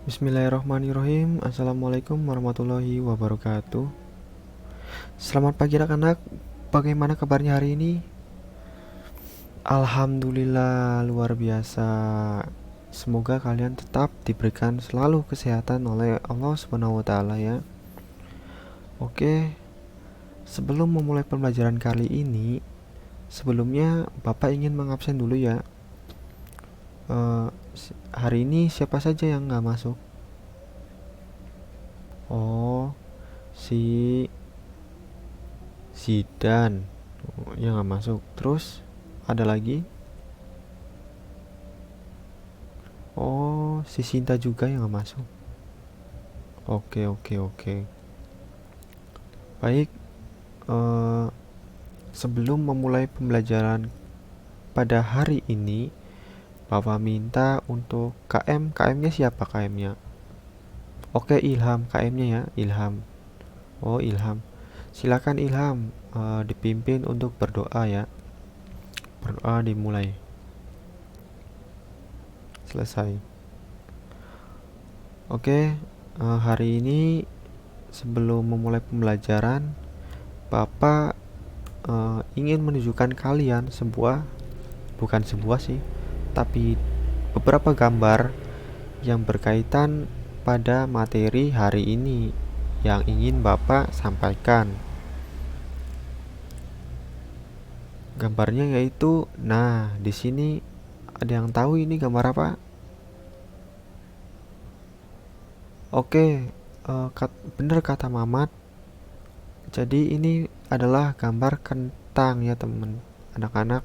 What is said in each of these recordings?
Bismillahirrahmanirrahim. Assalamualaikum warahmatullahi wabarakatuh. Selamat pagi anak-anak. Bagaimana kabarnya hari ini? Alhamdulillah luar biasa. Semoga kalian tetap diberikan selalu kesehatan oleh Allah Subhanahu wa taala ya. Oke, sebelum memulai pembelajaran kali ini, sebelumnya Bapak ingin mengabsen dulu ya. Hari ini siapa saja yang nggak masuk? Oh, si Zidan yang nggak masuk. Terus ada lagi? Oh, si Sinta juga yang nggak masuk. Oke, oke, oke. Baik, eh, sebelum memulai pembelajaran pada hari ini, Bapak minta untuk KM. KM-nya siapa KM-nya? Oke, Ilham. KM-nya ya, Ilham. Oh, Ilham. Silakan Ilham, dipimpin untuk berdoa ya. Berdoa dimulai. Selesai. Oke, hari ini sebelum memulai pembelajaran, Bapak ingin menunjukkan kalian bukan sebuah sih, tapi beberapa gambar yang berkaitan pada materi hari ini yang ingin Bapak sampaikan. Gambarnya yaitu, nah, di sini ada yang tahu ini gambar apa? Oke, bener kata Mamat. Jadi ini adalah gambar kentang ya temen anak-anak.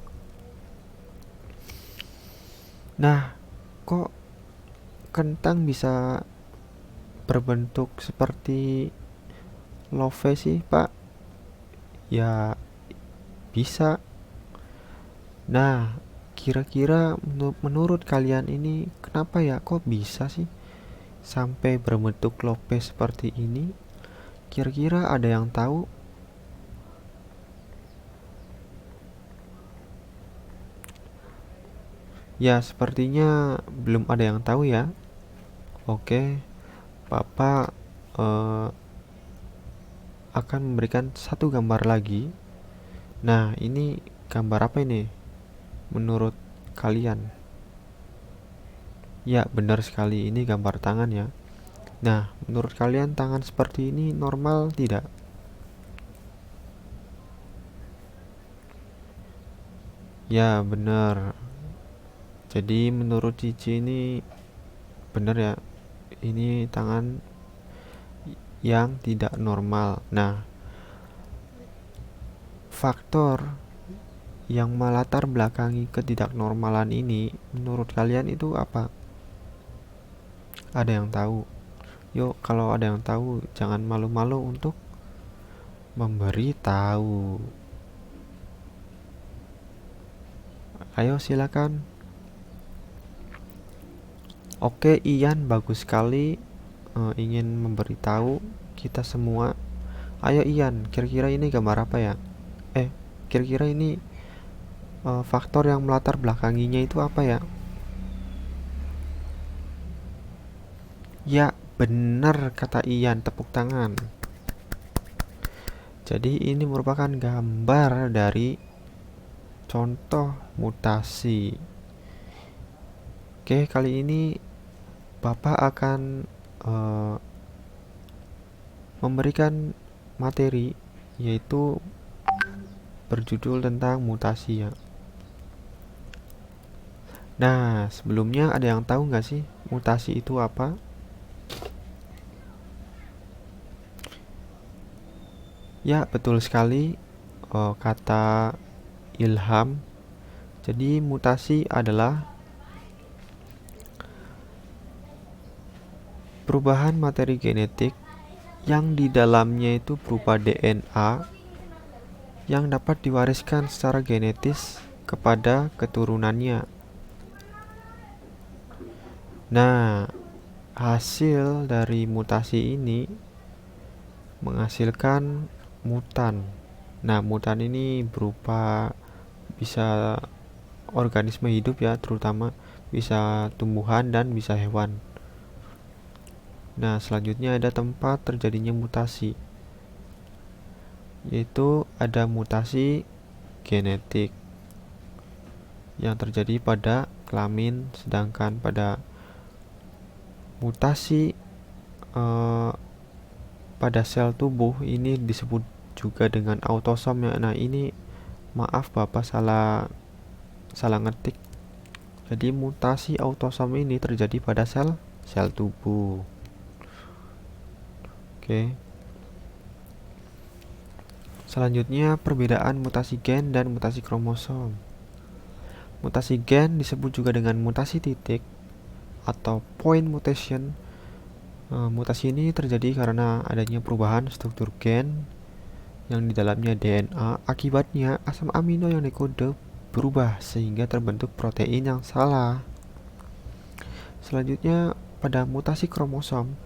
Nah, kok kentang bisa berbentuk seperti love sih Pak? Ya bisa. Nah, kira-kira menurut kalian ini kenapa ya kok bisa sih sampai berbentuk love seperti ini? Kira-kira ada yang tahu? Ya, sepertinya belum ada yang tahu ya. Oke, Bapak akan memberikan satu gambar lagi. Nah, ini gambar apa ini menurut kalian? Ya, benar sekali, ini gambar tangan ya. Nah, menurut kalian tangan seperti ini normal tidak? Ya, benar. Jadi menurut Cici ini benar ya. Ini tangan yang tidak normal. Nah, faktor yang melatar belakangi ketidaknormalan ini menurut kalian itu apa? Ada yang tahu? Yuk, kalau ada yang tahu, jangan malu-malu untuk memberi tahu. Ayo silakan. Oke, Ian bagus sekali, ingin memberitahu kita semua. Ayo Ian, kira-kira ini gambar apa ya? Kira-kira ini faktor yang melatar belakanginya itu apa ya? Ya, benar kata Ian, tepuk tangan. Jadi ini merupakan gambar dari contoh mutasi. Oke, kali ini Bapak akan memberikan materi yaitu berjudul tentang mutasi ya. Nah, sebelumnya ada yang tahu nggak sih mutasi itu apa? Ya, betul sekali, kata Ilham. Jadi mutasi adalah perubahan materi genetik yang di dalamnya itu berupa DNA yang dapat diwariskan secara genetis kepada keturunannya. Nah, hasil dari mutasi ini menghasilkan mutan. Nah, mutan ini berupa bisa organisme hidup ya, terutama bisa tumbuhan dan bisa hewan. Nah, selanjutnya ada tempat terjadinya mutasi, yaitu ada mutasi genetik yang terjadi pada kelamin, sedangkan pada mutasi pada sel tubuh ini disebut juga dengan autosom ya. Nah, ini maaf Bapak salah ngetik. Jadi mutasi autosom ini terjadi pada sel tubuh. Oke. Selanjutnya perbedaan mutasi gen dan mutasi kromosom. Mutasi gen disebut juga dengan mutasi titik atau point mutation. Mutasi ini terjadi karena adanya perubahan struktur gen yang di dalamnya DNA. Akibatnya asam amino yang dikode berubah sehingga terbentuk protein yang salah. Selanjutnya pada mutasi kromosom.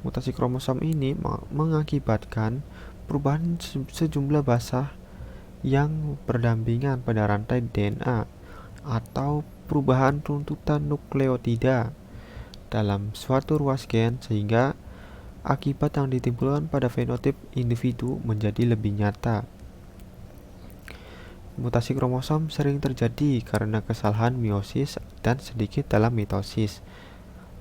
Mutasi kromosom ini mengakibatkan perubahan sejumlah basa yang berdampingan pada rantai DNA atau perubahan runtutan nukleotida dalam suatu ruas gen sehingga akibat yang ditimbulkan pada fenotip individu menjadi lebih nyata. Mutasi kromosom sering terjadi karena kesalahan meiosis dan sedikit dalam mitosis.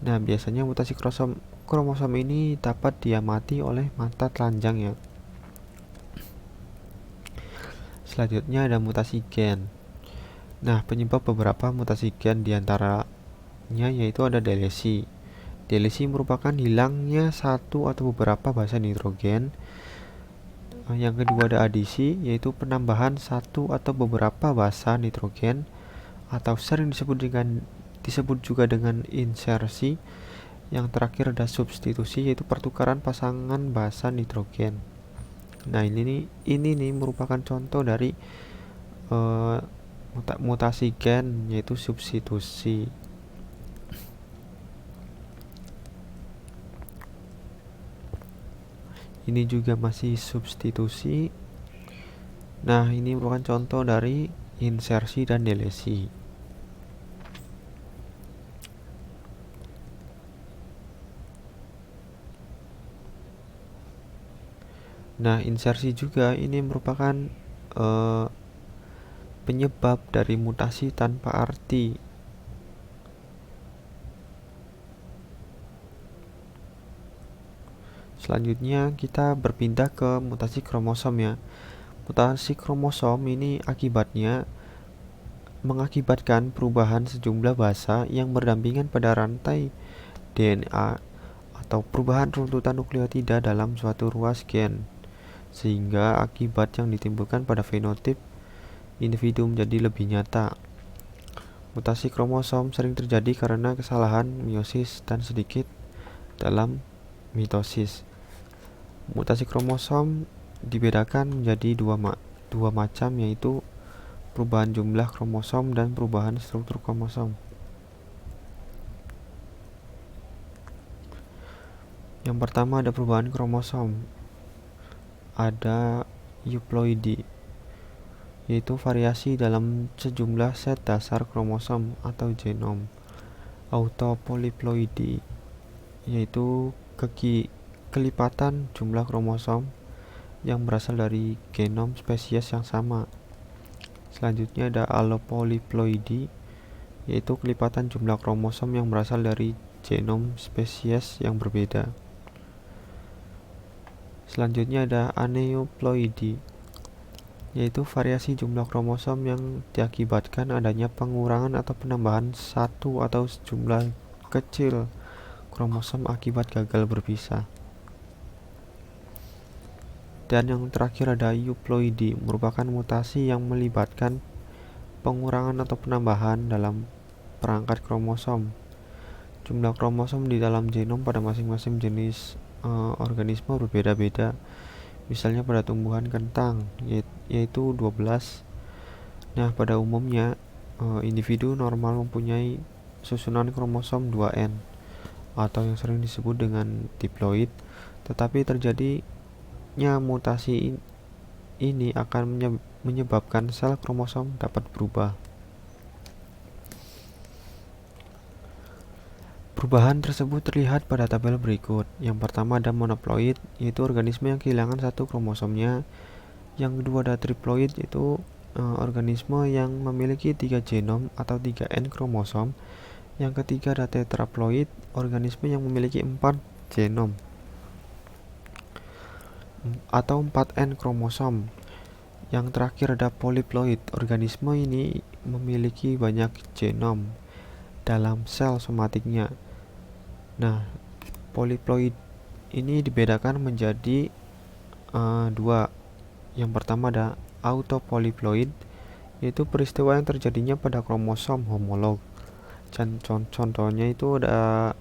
Nah, biasanya mutasi kromosom ini dapat diamati oleh mata telanjang ya. Selanjutnya ada mutasi gen. Nah, penyebab beberapa mutasi gen diantaranya yaitu ada delesi. Delesi merupakan hilangnya satu atau beberapa basa nitrogen. Yang kedua ada adisi, yaitu penambahan satu atau beberapa basa nitrogen atau sering disebut juga dengan insersi. Yang terakhir ada substitusi, yaitu pertukaran pasangan basa nitrogen. Nah, ini nih merupakan contoh dari mutasi gen, yaitu substitusi. Ini juga masih substitusi. Nah, ini merupakan contoh dari insersi dan delesi. Nah, insersi juga ini merupakan penyebab dari mutasi tanpa arti. Selanjutnya kita berpindah ke mutasi kromosom ya. Mutasi kromosom ini mengakibatkan perubahan sejumlah basa yang berdampingan pada rantai DNA atau perubahan runtutan nukleotida dalam suatu ruas gen, sehingga akibat yang ditimbulkan pada fenotip individu menjadi lebih nyata. Mutasi kromosom sering terjadi karena kesalahan meiosis dan sedikit dalam mitosis. Mutasi kromosom dibedakan menjadi dua macam, yaitu perubahan jumlah kromosom dan perubahan struktur kromosom. Yang pertama ada perubahan kromosom. Ada euploidy, yaitu variasi dalam sejumlah set dasar kromosom atau genom. Autopolyploidy, yaitu kelipatan jumlah kromosom yang berasal dari genom spesies yang sama. Selanjutnya ada allopolyploidy, yaitu kelipatan jumlah kromosom yang berasal dari genom spesies yang berbeda. Selanjutnya ada aneuploidy, yaitu variasi jumlah kromosom yang diakibatkan adanya pengurangan atau penambahan satu atau sejumlah kecil kromosom akibat gagal berpisah. Dan yang terakhir ada euploidy, merupakan mutasi yang melibatkan pengurangan atau penambahan dalam perangkat kromosom. Jumlah kromosom di dalam genom pada masing-masing jenis organisme berbeda-beda. Misalnya pada tumbuhan kentang yaitu 12. Nah, pada umumnya individu normal mempunyai susunan kromosom 2N atau yang sering disebut dengan diploid, tetapi terjadinya mutasi ini akan menyebabkan sel kromosom dapat berubah. Perubahan tersebut terlihat pada tabel berikut. Yang pertama ada monoploid, yaitu organisme yang kehilangan satu kromosomnya. Yang kedua ada triploid, yaitu organisme yang memiliki 3 genom atau 3N kromosom. Yang ketiga ada tetraploid, organisme yang memiliki 4 genom atau 4N kromosom. Yang terakhir ada polyploid, organisme ini memiliki banyak genom dalam sel somatiknya. Nah, polyploid ini dibedakan menjadi dua. Yang pertama ada autopolyploid, yaitu peristiwa yang terjadinya pada kromosom homolog. Contohnya itu ada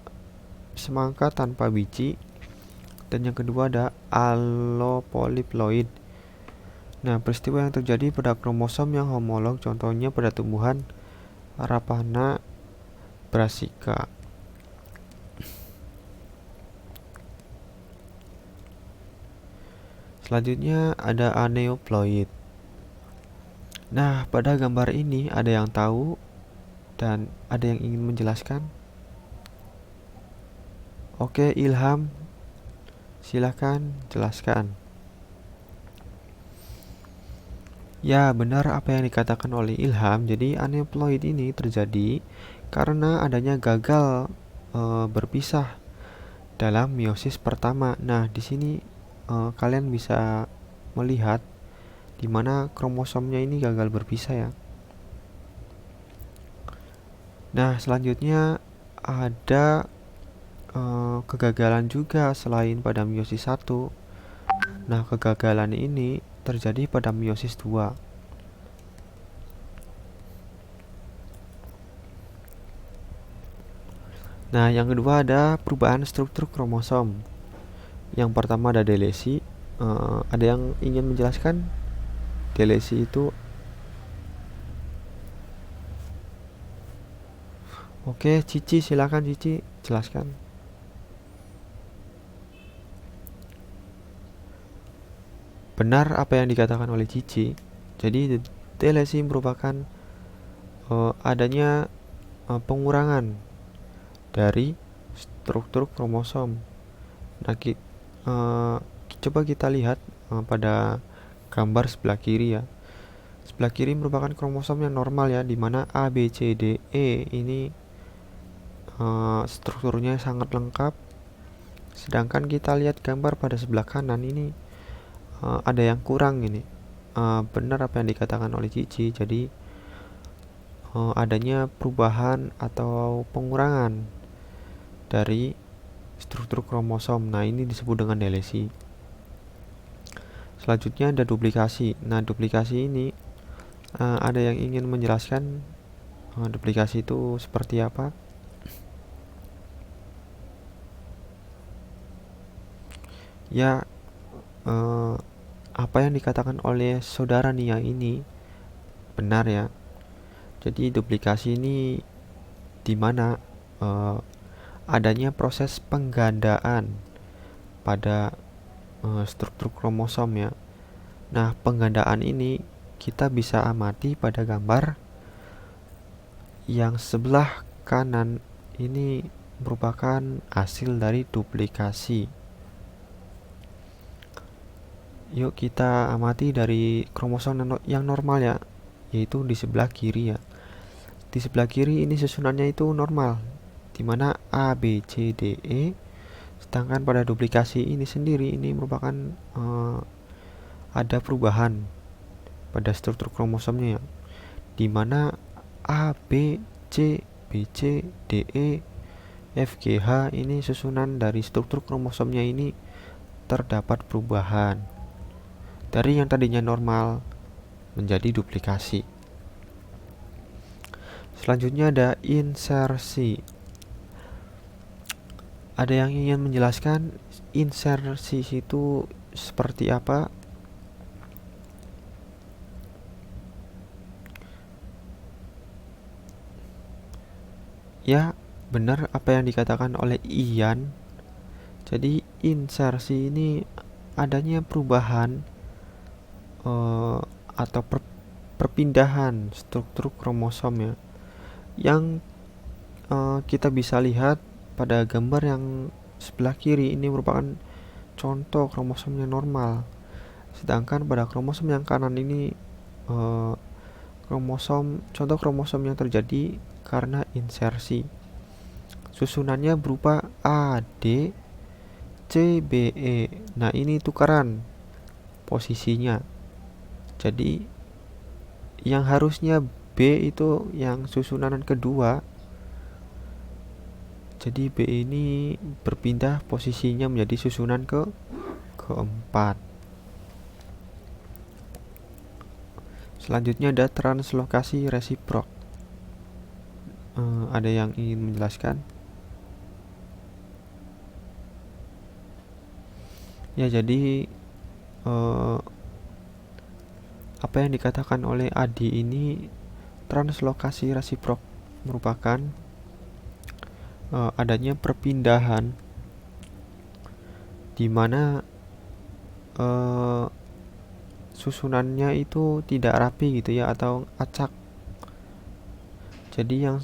semangka tanpa biji. Dan yang kedua ada allopolyploid. Nah, peristiwa yang terjadi pada kromosom yang homolog, contohnya pada tumbuhan Rapana brassica. Selanjutnya ada aneuploid. Nah, pada gambar ini ada yang tahu dan ada yang ingin menjelaskan? Oke, Ilham, silahkan jelaskan. Ya, benar apa yang dikatakan oleh Ilham. Jadi aneuploid ini terjadi karena adanya gagal berpisah dalam meiosis pertama. Nah, di sini kalian bisa melihat di mana kromosomnya ini gagal berpisah ya. Nah, selanjutnya ada kegagalan juga selain pada meiosis 1. Nah, kegagalan ini terjadi pada meiosis 2. Nah, yang kedua ada perubahan struktur kromosom. Yang pertama ada delesi. Ada yang ingin menjelaskan delesi itu? Oke, Cici, silakan Cici jelaskan. Benar apa yang dikatakan oleh Cici. Jadi delesi merupakan adanya pengurangan dari struktur kromosom. Nah, coba kita lihat pada gambar sebelah kiri ya. Sebelah kiri merupakan kromosom yang normal ya, dimana A, B, C, D, E ini strukturnya sangat lengkap. Sedangkan kita lihat gambar pada sebelah kanan ini ada yang kurang ini. Benar apa yang dikatakan oleh Cici. Jadi adanya perubahan atau pengurangan dari struktur kromosom. Nah, ini disebut dengan delesi. Selanjutnya ada duplikasi. Nah, duplikasi ini ada yang ingin menjelaskan duplikasi itu seperti apa? Ya, apa yang dikatakan oleh saudara Nia ini benar ya. Jadi duplikasi ini di mana adanya proses penggandaan pada struktur kromosom ya. Nah, penggandaan ini kita bisa amati pada gambar yang sebelah kanan ini merupakan hasil dari duplikasi. Yuk kita amati dari kromosom yang normal ya, yaitu di sebelah kiri ya. Di sebelah kiri ini susunannya itu normal, dimana A, B, C, D, E. Sedangkan pada duplikasi ini sendiri ini merupakan ada perubahan pada struktur kromosomnya ya, dimana A, B, C, B, C, D, E, F, G, H ini susunan dari struktur kromosomnya ini terdapat perubahan dari yang tadinya normal menjadi duplikasi. Selanjutnya ada insersi. Ada yang ingin menjelaskan insersi itu seperti apa? Ya, benar apa yang dikatakan oleh Ian. Jadi insersi ini adanya perubahan atau perpindahan struktur kromosom ya, yang kita bisa lihat pada gambar yang sebelah kiri ini merupakan contoh kromosom yang normal, sedangkan pada kromosom yang kanan ini contoh kromosom yang terjadi karena insersi. Susunannya berupa A, D, C, B, E. Nah, ini tukaran posisinya. Jadi yang harusnya B itu yang susunan kedua, jadi B ini berpindah posisinya menjadi susunan keempat. Selanjutnya ada translokasi resiprok. Ada yang ingin menjelaskan? Ya, jadi apa yang dikatakan oleh Adi ini, translokasi resiprok merupakan adanya perpindahan di mana susunannya itu tidak rapi gitu ya, atau acak. Jadi yang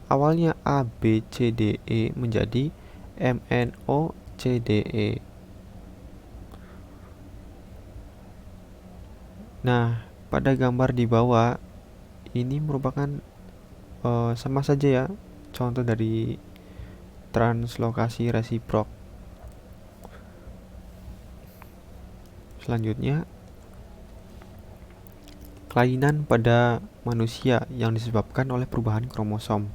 awalnya A, B, C, D, E menjadi M, N, O, C, D, E. Nah, pada gambar di bawah ini merupakan sama saja ya, contoh dari translokasi resiprok. Selanjutnya, kelainan pada manusia yang disebabkan oleh perubahan kromosom.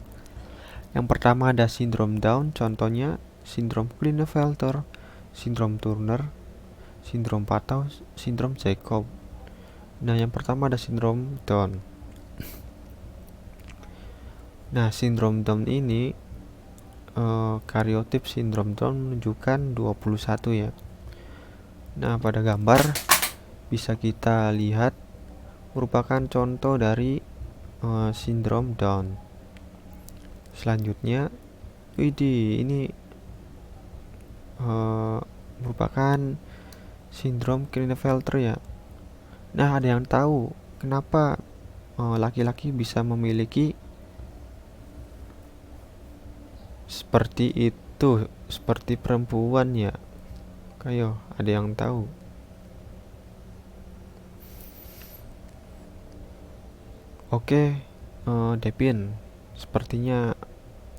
Yang pertama ada sindrom Down, contohnya sindrom Klinefelter, sindrom Turner, sindrom Patau, sindrom Jacob. Nah, yang pertama ada sindrom Down. Nah, sindrom Down ini kariotip sindrom Down menunjukkan 21 ya. Nah, pada gambar bisa kita lihat merupakan contoh dari sindrom Down. Selanjutnya, ini merupakan sindrom Klinefelter ya. Nah, ada yang tahu kenapa laki-laki bisa memiliki seperti itu, seperti perempuan ya? Kayo, ada yang tahu? Oke, Devin, sepertinya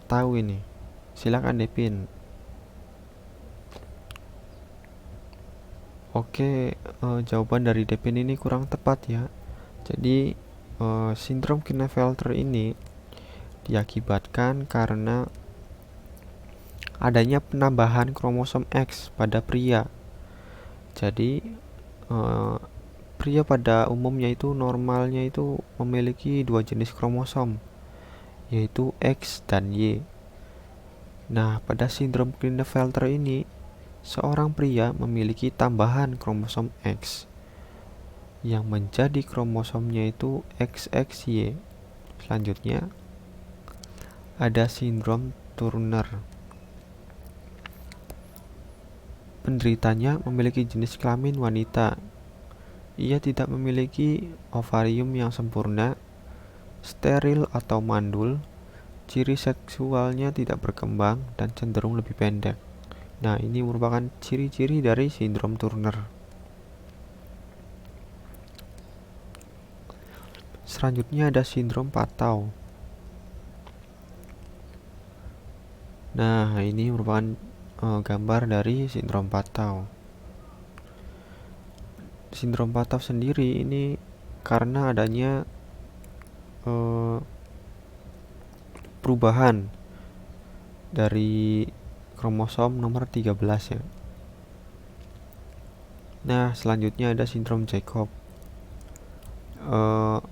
tahu ini. Silakan Devin. Oke, jawaban dari Devin ini kurang tepat ya. Jadi sindrom Klinefelter ini diakibatkan karena adanya penambahan kromosom X pada pria. Jadi pria pada umumnya itu normalnya itu memiliki dua jenis kromosom, yaitu X dan Y. Nah, pada sindrom Klinefelter ini, seorang pria memiliki tambahan kromosom X yang menjadi kromosomnya itu XXY. Selanjutnya ada sindrom Turner. Penderitanya memiliki jenis kelamin wanita. Ia tidak memiliki ovarium yang sempurna, steril atau mandul, ciri seksualnya tidak berkembang, dan cenderung lebih pendek. Nah, ini merupakan ciri-ciri dari sindrom Turner. Selanjutnya ada sindrom Patau. Nah, ini merupakan gambar dari sindrom Patau. Sindrom Patau sendiri ini karena adanya perubahan dari kromosom nomor 13 ya. Nah, selanjutnya ada sindrom Jacob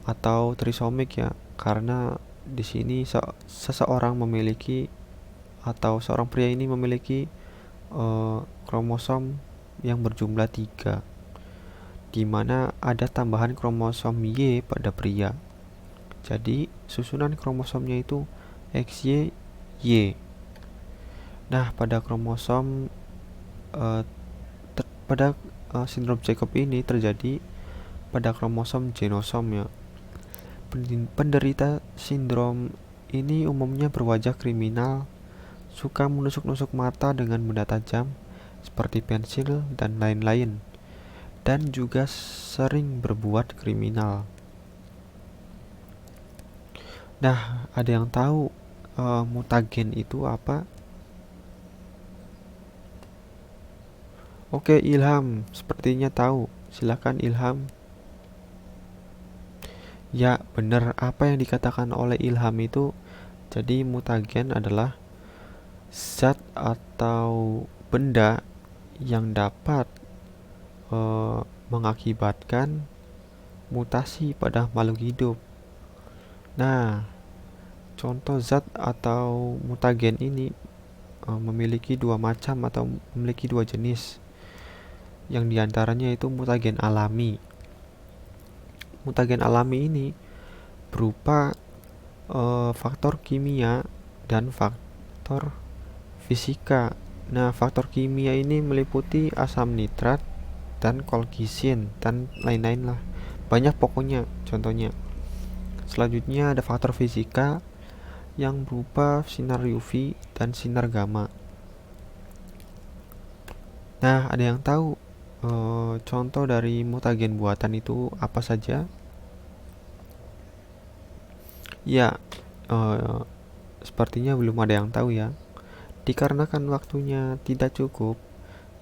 atau trisomik ya, karena di sini seseorang memiliki, atau seorang pria ini memiliki kromosom yang berjumlah 3, di mana ada tambahan kromosom Y pada pria. Jadi susunan kromosomnya itu XY Y. Nah, pada kromosom pada sindrom Jacob ini terjadi pada kromosom genosom ya. Penderita sindrom ini umumnya berwajah kriminal, suka menusuk-nusuk mata dengan benda tajam seperti pensil dan lain-lain, dan juga sering berbuat kriminal. Nah, ada yang tahu mutagen itu apa? Oke, Ilham, sepertinya tahu. Silakan Ilham. Ya, benar apa yang dikatakan oleh Ilham itu. Jadi mutagen adalah zat atau benda yang dapat eh, mengakibatkan mutasi pada makhluk hidup. Nah, contoh zat atau mutagen ini memiliki dua macam atau memiliki dua jenis. Yang diantaranya itu mutagen alami. Mutagen alami ini berupa faktor kimia dan faktor fisika. Nah, faktor kimia ini meliputi asam nitrat dan kolkisin dan lain-lain lah. Banyak pokoknya contohnya. Selanjutnya ada faktor fisika yang berupa sinar UV dan sinar gamma. Nah, ada yang tahu contoh dari mutagen buatan itu apa saja? Ya, sepertinya belum ada yang tahu ya. Dikarenakan waktunya tidak cukup,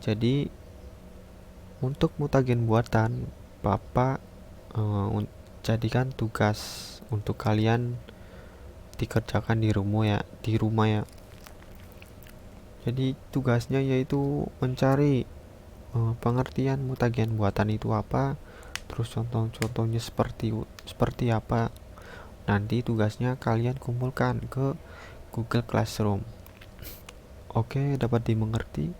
jadi untuk mutagen buatan, Bapak jadikan tugas untuk kalian dikerjakan di rumah ya. Jadi tugasnya yaitu mencari pengertian mutagen buatan itu apa, terus contoh-contohnya seperti apa. Nanti tugasnya kalian kumpulkan ke Google Classroom. Oke, dapat dimengerti?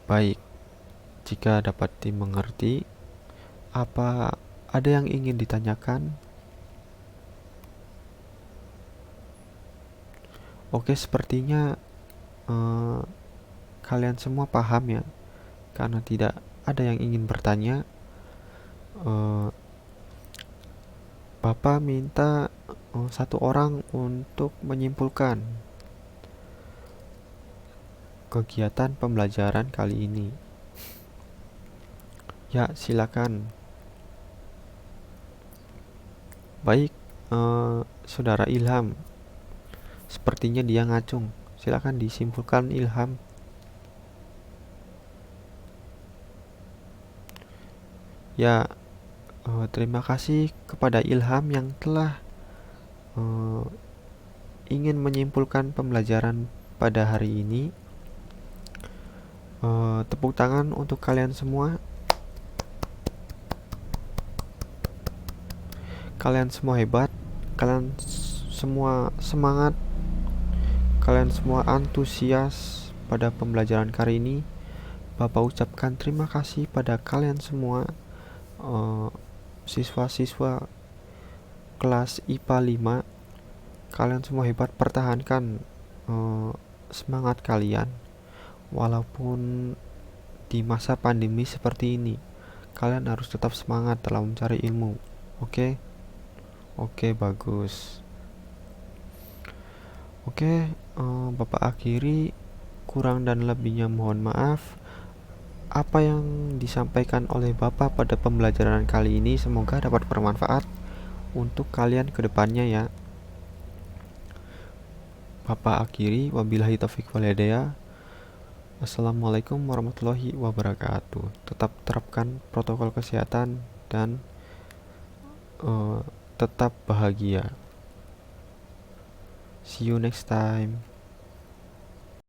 Baik, jika dapat dimengerti, apa ada yang ingin ditanyakan? Oke, sepertinya kalian semua paham ya. Karena tidak ada yang ingin bertanya, Bapak minta satu orang untuk menyimpulkan kegiatan pembelajaran kali ini. Ya, silakan. Baik, Saudara Ilham. Sepertinya dia ngacung. Silakan disimpulkan Ilham. Ya, terima kasih kepada Ilham yang telah ingin menyimpulkan pembelajaran pada hari ini. Tepuk tangan untuk kalian semua. Kalian semua hebat. Kalian semua semangat. Kalian semua antusias pada pembelajaran kali ini. Bapak ucapkan terima kasih pada kalian semua, siswa-siswa kelas IPA 5. Kalian semua hebat, pertahankan semangat kalian walaupun di masa pandemi seperti ini. Kalian harus tetap semangat dalam mencari ilmu. Oke? Oke, bagus. Oke, Bapak akhiri, kurang dan lebihnya mohon maaf. Apa yang disampaikan oleh Bapak pada pembelajaran kali ini semoga dapat bermanfaat untuk kalian ke depannya ya. Bapak akhiri, wabillahi taufiq wal hidayah. Assalamualaikum warahmatullahi wabarakatuh. Tetap terapkan protokol kesehatan dan tetap bahagia. See you next time.